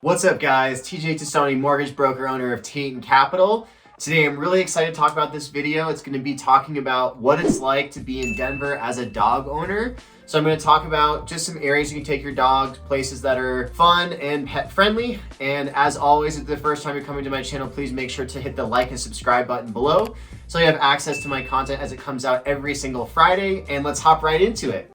What's up, guys? TJ Tassone, mortgage broker, owner of Tate & Capital. Today, I'm really excited to talk about this video. It's going to be talking about what it's like to be in Denver as a dog owner. So I'm going to talk about just some areas you can take your dog, places that are fun and pet friendly. And as always, if it's the first time you're coming to my channel, please make sure to hit the like and subscribe button below so you have access to my content as it comes out every single Friday. And let's hop right into it.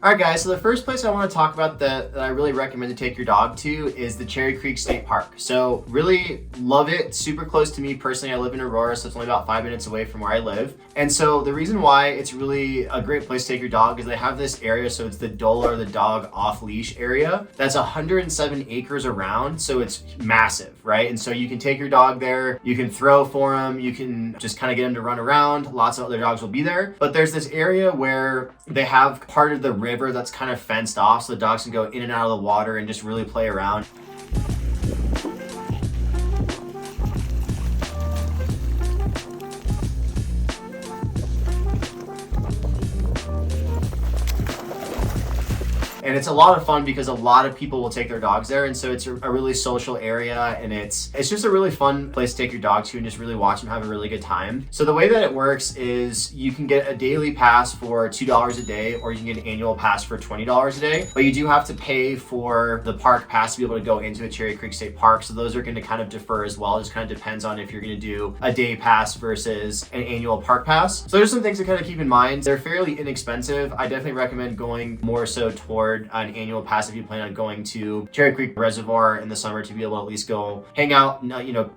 Alright guys, so the first place I want to talk about that I really recommend to take your dog to is the Cherry Creek State Park. So really love it. It's super close to me personally. I live in Aurora, so it's only about 5 minutes away from where I live. And so the reason why it's really a great place to take your dog is they have this area, so it's the Dole or the dog off leash area. That's 107 acres around, so it's massive, right? And so you can take your dog there, you can throw for them, you can just kind of get them to run around. Lots of other dogs will be there. But there's this area where they have part of the river that's kind of fenced off, so the dogs can go in and out of the water and just really play around. And it's a lot of fun because a lot of people will take their dogs there. And so it's a really social area, and it's just a really fun place to take your dog to and just really watch them have a really good time. So the way that it works is you can get a daily pass for $2 a day, or you can get an annual pass for $20 a day. But you do have to pay for the park pass to be able to go into a Cherry Creek State Park. So those are going to kind of differ as well. It just kind of depends on if you're going to do a day pass versus an annual park pass. So there's some things to kind of keep in mind. They're fairly inexpensive. I definitely recommend going more so toward an annual pass if you plan on going to Cherry Creek Reservoir in the summer to be able to at least go hang out,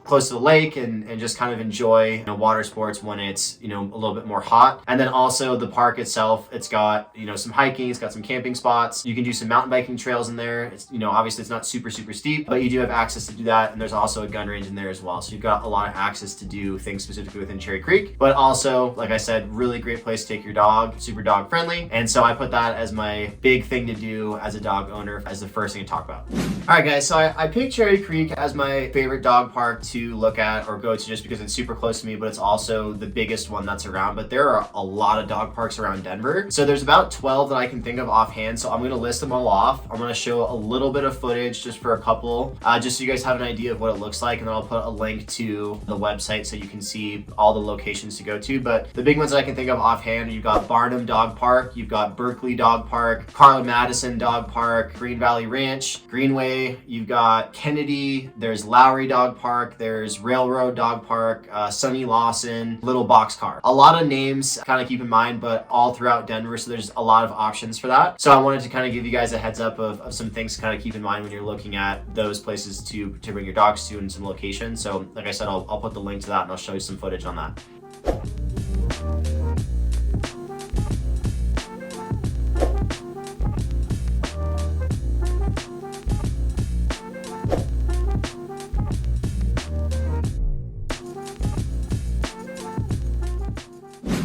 close to the lake and just kind of enjoy, water sports when it's, a little bit more hot. And then also the park itself, it's got, some hiking, it's got some camping spots. You can do some mountain biking trails in there. It's, obviously it's not super steep, but you do have access to do that. And there's also a gun range in there as well. So you've got a lot of access to do things specifically within Cherry Creek, but also, like I said, really great place to take your dog, super dog friendly. And so I put that as my big thing to do as a dog owner, as the first thing to talk about. All right guys, so I picked Cherry Creek as my favorite dog park to look at or go to just because it's super close to me, but it's also the biggest one that's around. But there are a lot of dog parks around Denver. So there's about 12 that I can think of offhand. So I'm going to list them all off. I'm going to show a little bit of footage just for a couple, just so you guys have an idea of what it looks like. And then I'll put a link to the website so you can see all the locations to go to. But the big ones that I can think of offhand, you've got Barnum Dog Park, you've got Berkeley Dog Park, Carla Madison Dog Park, Green Valley Ranch, Greenway, you've got Kennedy, there's Lowry Dog Park, there's Railroad Dog Park, Sonny Lawson, Little Boxcar. A lot of names kind of keep in mind, but all throughout Denver, so there's a lot of options for that. So I wanted to kind of give you guys a heads up of some things to kind of keep in mind when you're looking at those places to bring your dogs to and some locations. So like I said, I'll put the link to that and I'll show you some footage on that.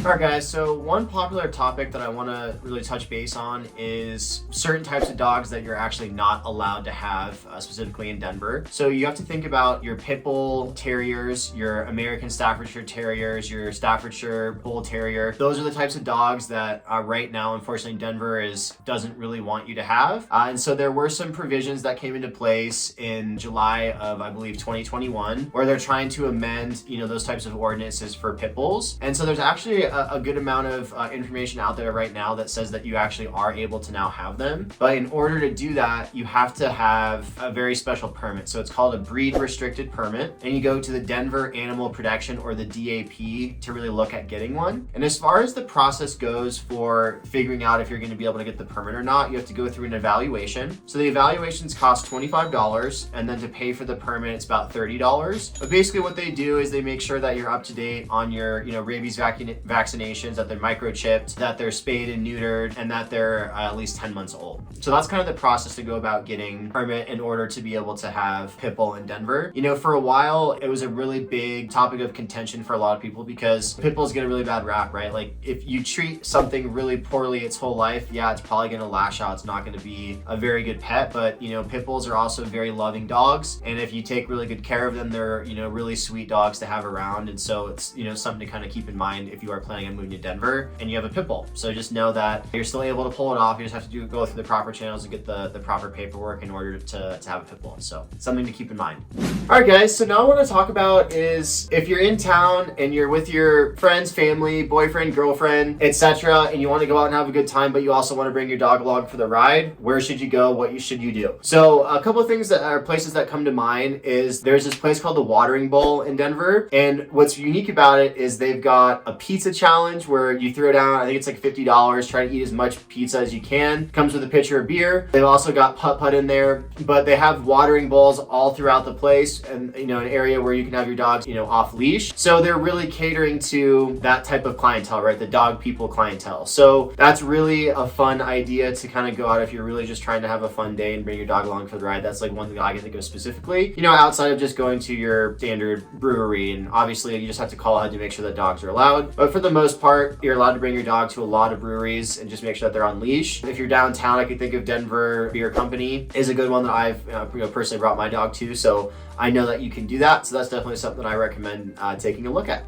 All right guys, so one popular topic that I want to really touch base on is certain types of dogs that you're actually not allowed to have specifically in Denver. So you have to think about your Pitbull Terriers, your American Staffordshire Terriers, your Staffordshire Bull Terrier. Those are the types of dogs that right now, unfortunately, Denver doesn't really want you to have. And so there were some provisions that came into place in July of, I believe, 2021, where they're trying to amend, those types of ordinances for pit bulls. And so there's actually a good amount of information out there right now that says that you actually are able to now have them. But in order to do that, you have to have a very special permit. So it's called a breed restricted permit. And you go to the Denver Animal Protection, or the DAP, to really look at getting one. And as far as the process goes for figuring out if you're going to be able to get the permit or not, you have to go through an evaluation. So the evaluations cost $25, and then to pay for the permit, it's about $30. But basically what they do is they make sure that you're up to date on your, rabies vaccine vaccinations, that they're microchipped, that they're spayed and neutered, and that they're at least 10 months old. So that's kind of the process to go about getting a permit in order to be able to have Pitbull in Denver. You know, for a while, it was a really big topic of contention for a lot of people because Pitbulls get a really bad rap, right? Like if you treat something really poorly its whole life, yeah, it's probably gonna lash out. It's not gonna be a very good pet, but you know, Pitbulls are also very loving dogs. And if you take really good care of them, they're, you know, really sweet dogs to have around. And so it's, you know, something to kind of keep in mind if you are planning on moving to Denver and you have a Pitbull. So just know that you're still able to pull it off. You just have to go through the proper channels and get the proper paperwork in order to have a Pitbull. So something to keep in mind. All right, guys. So now I want to talk about is if you're in town and you're with your friends, family, boyfriend, girlfriend, etc., and you want to go out and have a good time, but you also want to bring your dog along for the ride, where should you go? What should you do? So a couple of things that are places that come to mind is there's this place called the Watering Bowl in Denver. And what's unique about it is they've got a pizza challenge where you throw down, I think it's like $50, try to eat as much pizza as you can. Comes with a pitcher of beer. They've also got putt-putt in there, but they have watering bowls all throughout the place and, you know, an area where you can have your dogs, you know, off leash. So they're really catering to that type of clientele, right? The dog people clientele. So that's really a fun idea to kind of go out if you're really just trying to have a fun day and bring your dog along for the ride. That's like one thing I can think of specifically, you know, outside of just going to your standard brewery. And obviously you just have to call ahead to make sure that dogs are allowed. But for the most part, you're allowed to bring your dog to a lot of breweries and just make sure that they're on leash. If you're downtown, I can think of Denver Beer Company is a good one that I've you know, personally brought my dog to. So I know that you can do that. So that's definitely something that I recommend taking a look at.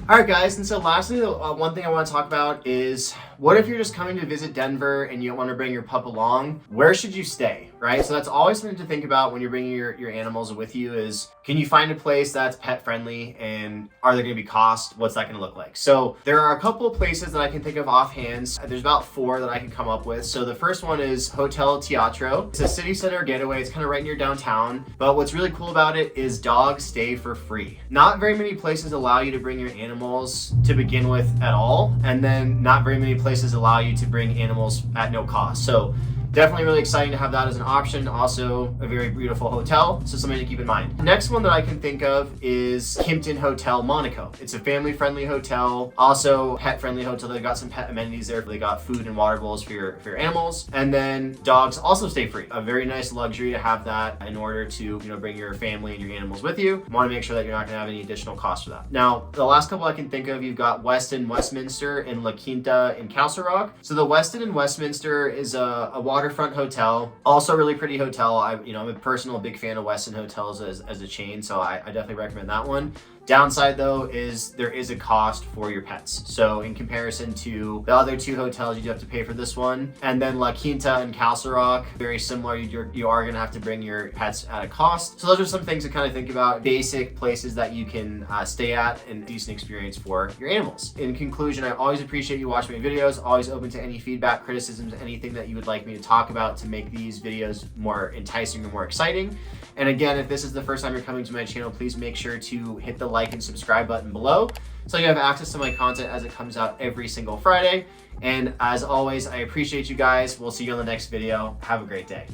All right, guys. And so lastly, the one thing I want to talk about is what if you're just coming to visit Denver and you don't want to bring your pup along? Where should you stay, right? So that's always something to think about when you're bringing your animals with you is, can you find a place that's pet friendly and are there going to be costs? What's that going to look like? So there are a couple of places that I can think of offhand. There's about 4 that I can come up with. So the first one is Hotel Teatro. It's a city center getaway. It's kind of right near downtown. But what's really cool about it is dogs stay for free. Not very many places allow you to bring your animals to begin with at all. And then not very many places allow you to bring animals at no cost. So definitely really exciting to have that as an option. Also a very beautiful hotel, so something to keep in mind. Next one that I can think of is Kimpton Hotel Monaco. It's a family-friendly hotel, also pet-friendly hotel. They've got some pet amenities there. They got food and water bowls for your animals. And then dogs also stay free. A very nice luxury to have that in order to, you know, bring your family and your animals with you. You want to make sure that you're not going to have any additional cost for that. Now, the last couple I can think of, you've got Westin Westminster and La Quinta in Castle Rock. So the Westin in Westminster is a waterfront hotel, also a really pretty hotel. I'm a personal big fan of Westin hotels as a chain, so I definitely recommend that one. Downside though is there is a cost for your pets. So in comparison to the other 2 hotels, you do have to pay for this one. And then La Quinta and Castle Rock, very similar. You are going to have to bring your pets at a cost. So those are some things to kind of think about. Basic places that you can stay at and decent experience for your animals. In conclusion, I always appreciate you watching my videos. Always open to any feedback, criticisms, anything that you would like me to talk about to make these videos more enticing or more exciting. And again, if this is the first time you're coming to my channel, please make sure to hit the like and subscribe button below so you have access to my content as it comes out every single Friday. And as always, I appreciate you guys. We'll see you on the next video. Have a great day.